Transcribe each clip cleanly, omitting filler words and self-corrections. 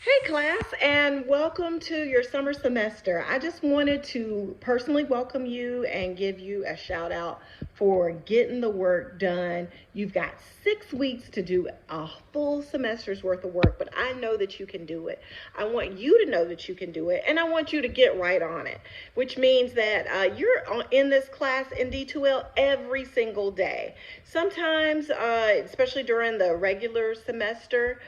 Hey class, and welcome to your summer semester. I just wanted to personally welcome you and give you a shout out for getting the work done. You've got 6 weeks to do a full semester's worth of work, but I know that you can do it. I want you to know that you can do it, and I want you to get right on it, which means that in this class in D2L every single day. Sometimes, especially during the regular semester,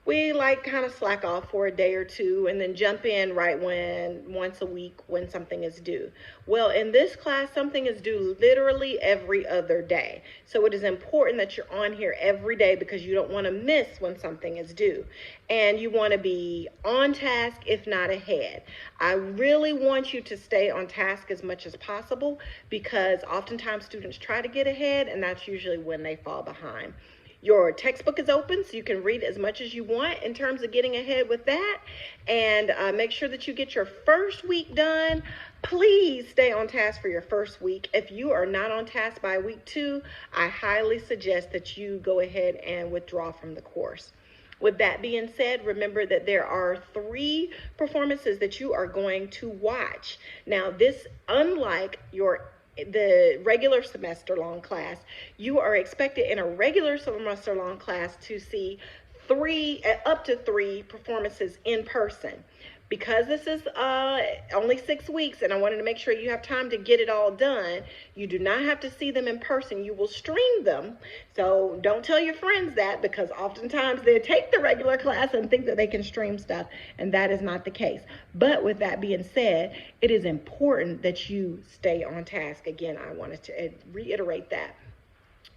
we like kind of slack off for a day or two and then jump in right when once a week when something is due. Well, in this class, something is due literally every other day. So it is important that you're on here every day because you don't want to miss when something is due. And you want to be on task, if not ahead. I really want you to stay on task as much as possible because oftentimes students try to get ahead, and that's usually when they fall behind. Your textbook is open, so you can read as much as you want in terms of getting ahead with that. And make sure that you get your first week done. Please stay on task for your first week. If you are not on task by week 2, I highly suggest that you go ahead and withdraw from the course. With that being said, remember that there are 3 performances that you are going to watch. Now, this, unlike the regular semester long class, you are expected in a regular semester long class to see up to three performances in person. Because this is only 6 weeks and I wanted to make sure you have time to get it all done, you do not have to see them in person. You will stream them. So don't tell your friends that, because oftentimes they take the regular class and think that they can stream stuff, and that is not the case. But with that being said, it is important that you stay on task. Again, I wanted to reiterate that,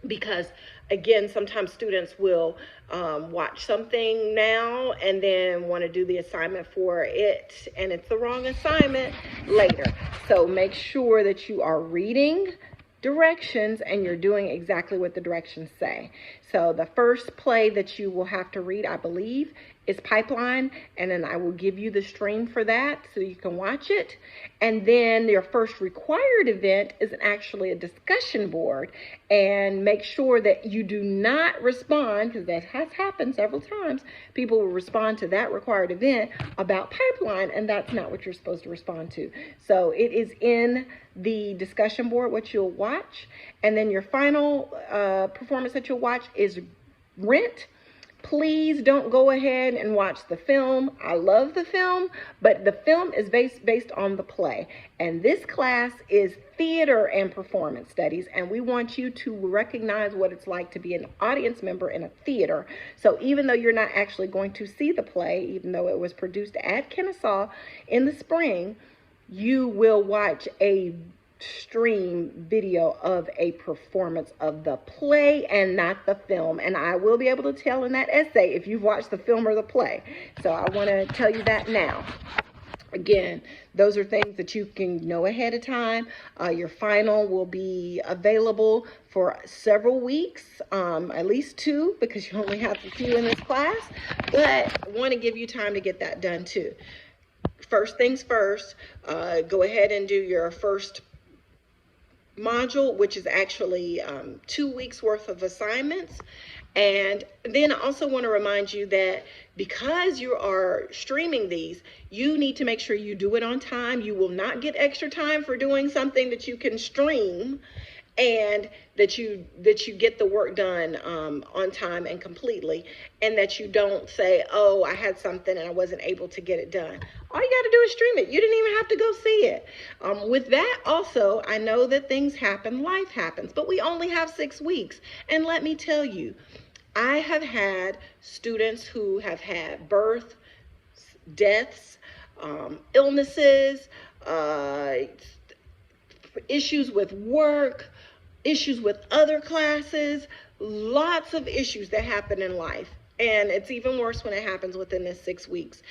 because again, sometimes students will watch something now and then want to do the assignment for it, and it's the wrong assignment later. So make sure that you are reading directions and you're doing exactly what the directions say. So the first play that you will have to read, I believe, is Pipeline, and then I will give you the stream for that so you can watch it. And then your first required event is actually a discussion board, and make sure that you do not respond, because that has happened several times. People will respond to that required event about Pipeline, and that's not what you're supposed to respond to. So it is in the discussion board what you'll watch. And then your final performance that you'll watch is Rent. Please don't go ahead and watch the film. I love the film, but the film is based on the play. And this class is theater and performance studies, and we want you to recognize what it's like to be an audience member in a theater. So even though you're not actually going to see the play, even though it was produced at Kennesaw in the spring, you will watch a stream video of a performance of the play and not the film. And I will be able to tell in that essay if you've watched the film or the play. So I want to tell you that now. Again, those are things that you can know ahead of time. Your final will be available for several weeks, at least 2, because you only have a few in this class, but I want to give you time to get that done too. First things first, go ahead and do your first module, which is actually 2 weeks worth of assignments. And then I also want to remind you that because you are streaming these, you need to make sure you do it on time. You will not get extra time for doing something that you can stream, and that you get the work done on time and completely, and that you don't say, oh, I had something and I wasn't able to get it done. All you got to do is stream it. You didn't even have to go see it. With that also, I know that things happen, life happens, but we only have 6 weeks. And let me tell you, I have had students who have had births, deaths, illnesses, issues with work, issues with other classes, lots of issues that happen in life. And it's even worse when it happens within this 6 weeks.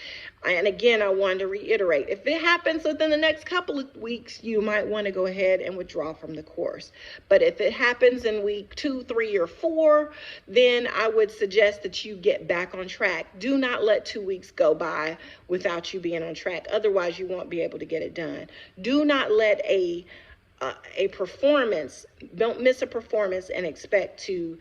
And again, I wanted to reiterate, if it happens within the next couple of weeks, you might want to go ahead and withdraw from the course. But if it happens in week 2, 3, or 4, then I would suggest that you get back on track. Do not let 2 weeks go by without you being on track. Otherwise, you won't be able to get it done. Do not let a performance, don't miss a performance and expect to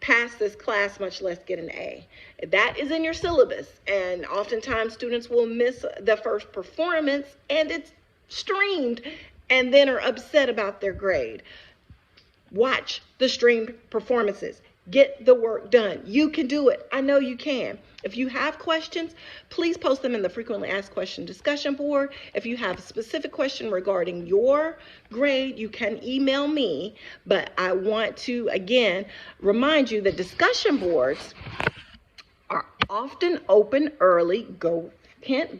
pass this class, much less get an A. That is in your syllabus, and oftentimes students will miss the first performance and it's streamed and then are upset about their grade. Watch the streamed performances. Get the work done. You can do it. I know you can. If you have questions, please post them in the frequently asked question discussion board. If you have a specific question regarding your grade, you can email me. But I want to, again, remind you that discussion boards are often open early. Go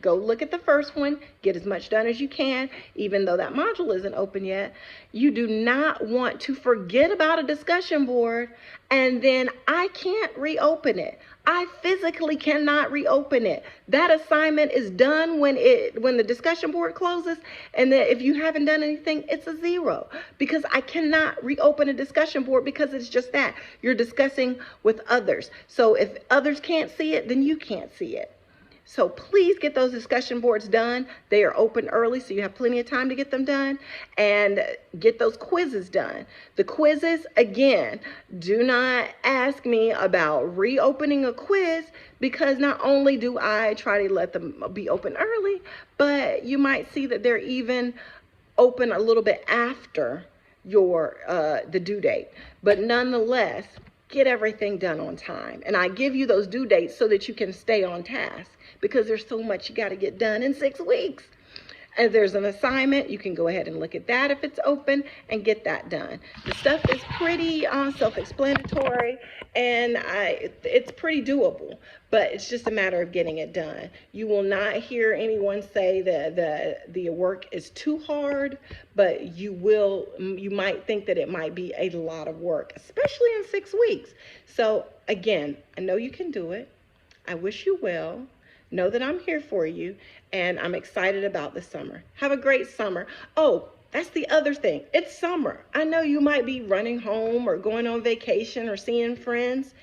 look at the first one, get as much done as you can, even though that module isn't open yet. You do not want to forget about a discussion board and then I can't reopen it. I physically cannot reopen it. That assignment is done when the discussion board closes, and then if you haven't done anything, it's a 0 because I cannot reopen a discussion board because it's just that. You're discussing with others. So if others can't see it, then you can't see it. So please get those discussion boards done. They are open early, so you have plenty of time to get them done, and get those quizzes done. The quizzes, again, do not ask me about reopening a quiz because not only do I try to let them be open early, but you might see that they're even open a little bit after your the due date. But nonetheless, get everything done on time. And I give you those due dates so that you can stay on task because there's so much you got to get done in 6 weeks. If there's an assignment, you can go ahead and look at that if it's open and get that done. The stuff is pretty self-explanatory and it's pretty doable, but it's just a matter of getting it done. You will not hear anyone say that the work is too hard, but you might think that it might be a lot of work, especially in 6 weeks. So again, I know you can do it. I wish you well. Know that I'm here for you, and I'm excited about the summer. Have a great summer. Oh, that's the other thing. It's summer. I know you might be running home or going on vacation or seeing friends.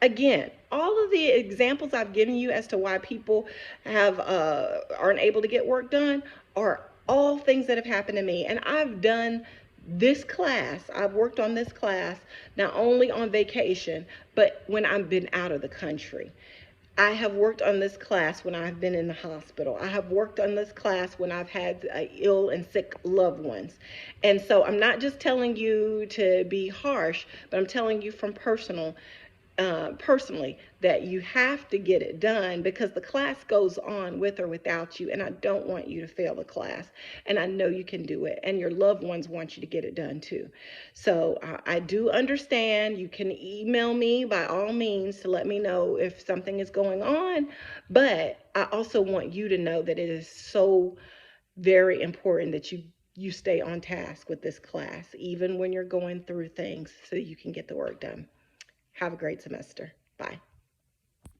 Again, all of the examples I've given you as to why people aren't able to get work done are all things that have happened to me. And I've done this class. I've worked on this class not only on vacation, but when I've been out of the country. I have worked on this class when I've been in the hospital. I have worked on this class when I've had ill and sick loved ones. And so I'm not just telling you to be harsh, but I'm telling you from personally that you have to get it done because the class goes on with or without you, and I don't want you to fail the class. And I know you can do it, and your loved ones want you to get it done too. So I do understand. You can email me by all means to let me know if something is going on, but I also want you to know that it is so very important that you stay on task with this class, even when you're going through things, so you can get the work done. Have a great semester. Bye.